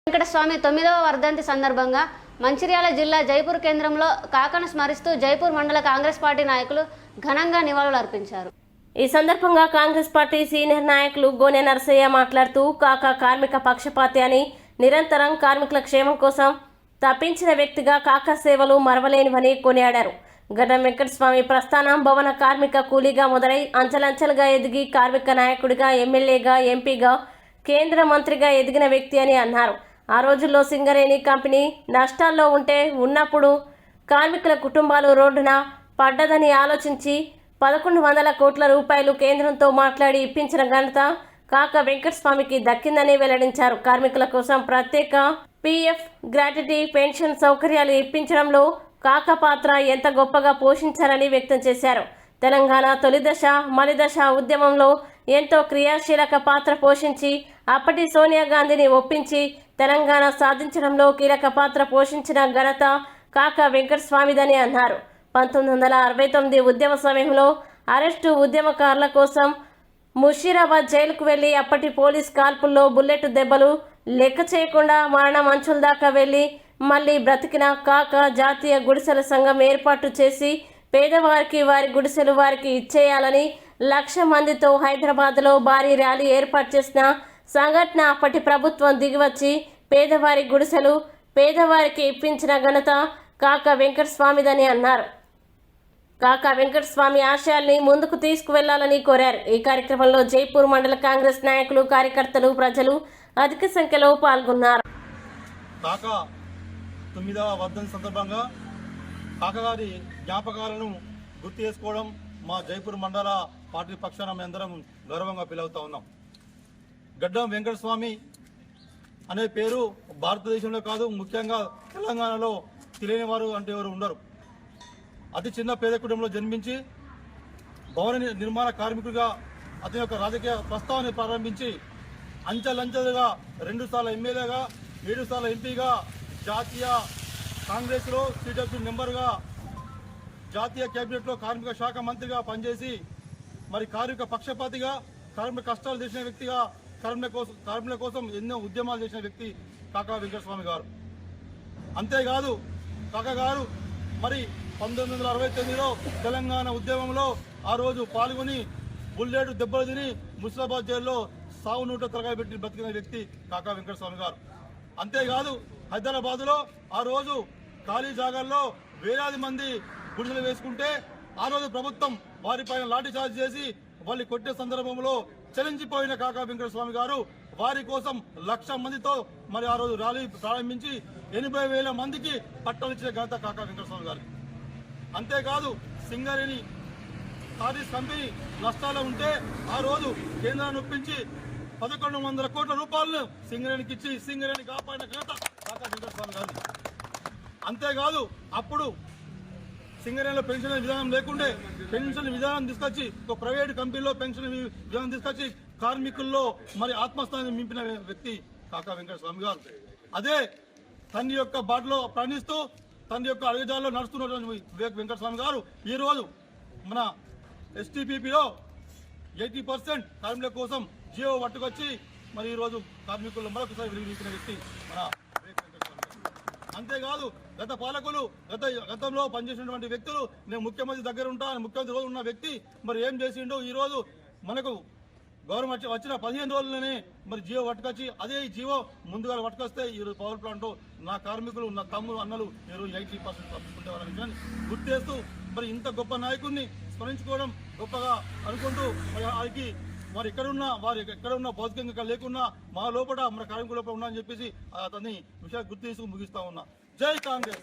వెంకటస్వామి 9వ వర్ధంతి సందర్భంగా మంచిర్యాల జిల్లా జైపూర్ కేంద్రంలో కాకను స్మరిస్తూ జైపూర్ మండల కాంగ్రెస్ పార్టీ నాయకులు ఘనంగా నివాళులు అర్పించారు. ఈ సందర్భంగా కాంగ్రెస్ పార్టీ సీనియర్ నాయకులు గోనె నరసయ్య మాట్లాడుతూ కాకా కార్మిక పక్షపాతి అని నిరంతరం కార్మికుల క్షేమం కోసం తప్పించిన వ్యక్తిగా కాకా సేవలు మరవలేనివని కొనియాడారు. గడ్డం వెంకటస్వామి ప్రస్థానం భవన కార్మిక కూలీగా మొదలై అంచెలంచెలుగా ఎదిగి కార్మిక నాయకుడిగా, ఎమ్మెల్యేగా, ఎంపీగా, కేంద్ర మంత్రిగా ఎదిగిన వ్యక్తి అని అన్నారు. ఆ రోజుల్లో సింగరేణి కంపెనీ నష్టాల్లో ఉన్నప్పుడు కార్మికుల కుటుంబాలు రోడ్డున పడ్డదని ఆలోచించి 1100 కోట్ల రూపాయలు కేంద్రంతో మాట్లాడి ఇప్పించిన ఘనత కాకా వెంకటస్వామికి దక్కిందని వెల్లడించారు. కార్మికుల కోసం ప్రత్యేక PF, గ్రాట్యుటీ, పెన్షన్ సౌకర్యాలు ఇప్పించడంలో కాకా పాత్ర ఎంత గొప్పగా పోషించారని వ్యక్తం చేశారు. తెలంగాణ తొలిదశ, మలిదశ ఉద్యమంలో ఎంతో క్రియాశీలక పాత్ర పోషించి అప్పటి సోనియా గాంధీని ఒప్పించి తెలంగాణ సాధించడంలో కీలక పాత్ర పోషించిన ఘనత కాకా వెంకటస్వామిదని అన్నారు. 1969 ఉద్యమ సమయంలో అరెస్టు ఉద్యమకారుల కోసం ముషీరాబాద్ జైలుకు వెళ్లి అప్పటి పోలీస్ కాల్పుల్లో బుల్లెట్ దెబ్బలు లెక్క చేయకుండా మరణం అంచుల దాకా వెళ్లి మళ్లీ బ్రతికిన కాకా జాతీయ గుడిసెల సంఘం ఏర్పాటు చేసి పేదవారికి వారి గుడిసెలు వారికి ఇచ్చేయాలని 1,00,000 మందితో హైదరాబాద్లో భారీ ర్యాలీ ఏర్పాటు చేసిన సంఘటన అప్పటి ప్రభుత్వం దిగివచ్చి పేదవారి గుడిసెలు పేదవారికి ఇప్పించిన ఘనత కాకా వెంకటస్వామిదని అన్నారు. కాకా వెంకటస్వామి ఆశయాల్ని ముందుకు తీసుకువెళ్లాలని కోరారు. ఈ కార్యక్రమంలో జైపూర్ మండల కాంగ్రెస్ నాయకులు, కార్యకర్తలు, ప్రజలు అధిక సంఖ్యలో పాల్గొన్నారు. కాకా 9వ వర్ధంతి సందర్భంగా కాకా గారి జ్ఞాపకాలను గుర్తు చేసుకోవడం మా జైపూర్ మండల పార్టీ పక్షాన మేమందరం గౌరవంగా పిలువుతా ఉన్నాం. గడ్డం వెంకటస్వామి అనే పేరు భారతదేశంలో కాదు, ముఖ్యంగా తెలంగాణలో తెలియని వారు అంటే ఎవరు ఉండరు. అతి చిన్న పేద కుటుంబంలో జన్మించి భవన నిర్మాణ కార్మికుడిగా అతని యొక్క రాజకీయ ప్రస్తావన ప్రారంభించి అంచెలంచెలుగా 2 సార్లు ఎమ్మెల్యేగా, 7 సార్లు ఎంపీగా, జాతీయ కాంగ్రెస్లో CW మెంబర్గా, జాతీయ కేబినెట్లో కార్మిక శాఖ మంత్రిగా పనిచేసి మరి కార్మిక పక్షపాతిగా, కార్మిక కష్టాలు చేసిన వ్యక్తిగా, కార్మికుల కోసం ఎన్నో ఉద్యమాలు చేసిన వ్యక్తి కాకా వెంకటస్వామి గారు. అంతేకాదు కాకా గారు మరి 1969లో తెలంగాణ ఉద్యమంలో ఆ రోజు పాల్గొని బుల్లెట్ దెబ్బలు తిని ముషీరాబాద్ జైల్లో సావు నూట తరగబెట్టి బతికిన వ్యక్తి కాకా వెంకటస్వామి గారు. అంతేకాదు హైదరాబాద్లో ఆ రోజు ఖాళీ జాగాల్లో వేలాది మంది గుడిసెలు వేసుకుంటే ఆ రోజు ప్రభుత్వం వారిపైన లాఠీ చార్జ్ చేసి వాళ్ళు కొట్టే సందర్భంలో చలించిపోయిన కాకా వెంకటస్వామి గారు వారి కోసం 1,00,000 మందితో మరి ఆ రోజు ర్యాలీ ప్రారంభించి 80,000 మందికి పట్టాలు ఇచ్చిన ఘనత కాకా వెంకటస్వామి గారు. అంతేకాదు సింగరేణి కారీస్ కంపెనీ నష్టాలు ఉంటే ఆ రోజు కేంద్రాన్ని ఒప్పించి 1100 కోట్ల రూపాయలను సింగరేణికి ఇచ్చి సింగరేణి కాపాడిన ఘనత కాకా వెంకటస్వామి గారు. అంతేకాదు అప్పుడు సింగరేణిలో పెన్షన్ విధానం లేకుండే పెన్షన్ విధానం తీసుకొచ్చి ఒక ప్రైవేట్ కంపెనీలో పెన్షన్ విధానం తీసుకొచ్చి కార్మికుల్లో మరి ఆత్మస్థాయిని నింపిన వ్యక్తి కాకా వెంకటస్వామి గారు. అదే తండ్రి యొక్క బాటలో ప్రయాణిస్తూ తండ్రి యొక్క అడుగుజాల్లో నడుస్తున్నటువంటి వెంకటస్వామి గారు ఈరోజు మన STPPలో 80% కార్మికుల కోసం జియో పట్టుకొచ్చి మరి ఈరోజు కార్మికుల్లో మరొకసారి వెలిగిన వ్యక్తి మన వెంకటస్వామి గారు. అంతేకాదు గత పాలకులు గతంలో పనిచేసినటువంటి వ్యక్తులు నేను ముఖ్యమంత్రి దగ్గర ముఖ్యమంత్రి రోజు ఉన్న వ్యక్తి మరి ఏం చేసిండో ఈరోజు మనకు గవర్నమెంట్ వచ్చిన 15 రోజులనే మరి జియో పట్టుకొచ్చి అదే జియో ముందుగా పట్టుకొస్తే ఈరోజు పవర్ ప్లాంట్ నా కార్మికులు, నా తమ్ముడు, అన్నలు ఈరోజు 80% తప్పుకుంటేవారని విషయాన్ని గుర్తు చేస్తూ మరి ఇంత గొప్ప నాయకుడిని స్మరించుకోవడం గొప్పగా అనుకుంటూ వారికి వారు ఎక్కడున్నా భౌతికంగా లేకున్నా మా లోపల మన కార్మికుల లోపల ఉన్నా అని చెప్పేసి అతన్ని విషయాలు గుర్తు తీసుకుని ముగిస్తా ఉన్నా. జై కాంగ్రెస్.